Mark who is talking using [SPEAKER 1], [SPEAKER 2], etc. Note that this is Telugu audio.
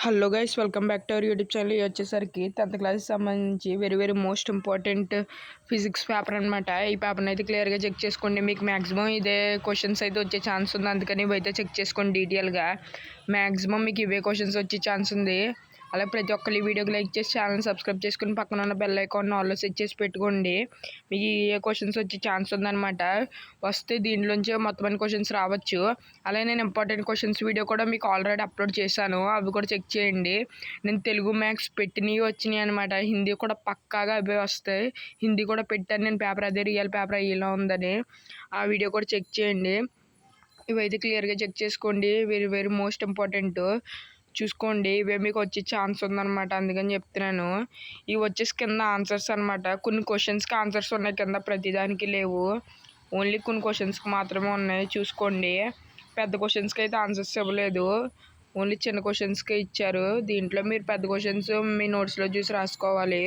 [SPEAKER 1] Hello guys, welcome back to our YouTube channel. ఇది వచ్చేసరికి 10th క్లాస్కి సంబంధించి very most important physics paper అనమాట. ఈ పేపర్ని అయితే క్లియర్గా చెక్ చేసుకోండి. మీకు మ్యాక్సిమం ఇదే క్వశ్చన్స్ అయితే వచ్చే ఛాన్స్ ఉంది, అందుకని ఇవైతే చెక్ చేసుకోండి డీటెయిల్గా. మ్యాక్సిమం మీకు ఇవే క్వశ్చన్స్ వచ్చే ఛాన్స్ ఉంది. అలాగే ప్రతి ఒక్కరు ఈ వీడియోకి లైక్ చేసి ఛానల్ సబ్స్క్రైబ్ చేసుకుని పక్కన ఉన్న బెల్ ఐకాన్ ఆల్లో సెట్ చేసి పెట్టుకోండి. మీకు ఏ క్వశ్చన్స్ వచ్చే ఛాన్స్ ఉందన్నమాట. వస్తే దీంట్లోంచి మొత్తం అన్ని క్వశ్చన్స్ రావచ్చు. అలాగే నేను ఇంపార్టెంట్ క్వశ్చన్స్ వీడియో కూడా మీకు ఆల్రెడీ అప్లోడ్ చేశాను, అవి కూడా చెక్ చేయండి. నేను తెలుగు మ్యాథ్స్ పెట్టినవి వచ్చినాయి అనమాట. హిందీ కూడా పక్కాగా అవే వస్తాయి. హిందీ కూడా పెట్టాను నేను పేపర్, అదే రియల్ పేపర్ ఇలా ఉందని. ఆ వీడియో కూడా చెక్ చేయండి. ఇవైతే క్లియర్గా చెక్ చేసుకోండి. వెరీ మోస్ట్ ఇంపార్టెంట్ చూసుకోండి. ఇవే మీకు వచ్చే ఛాన్స్ ఉందన్నమాట, అందుకని చెప్తున్నాను. ఇవి వచ్చేసి కింద ఆన్సర్స్ అనమాట. కొన్ని క్వశ్చన్స్కి ఆన్సర్స్ ఉన్నాయి, కింద ప్రతిదానికి లేవు. ఓన్లీ కొన్ని క్వశ్చన్స్కి మాత్రమే ఉన్నాయి, చూసుకోండి. పెద్ద క్వశ్చన్స్కి అయితే ఆన్సర్స్ ఇవ్వలేదు, ఓన్లీ చిన్న క్వశ్చన్స్కే ఇచ్చారు. దీంట్లో మీరు పెద్ద క్వశ్చన్స్ మీ నోట్స్లో చూసి రాసుకోవాలి.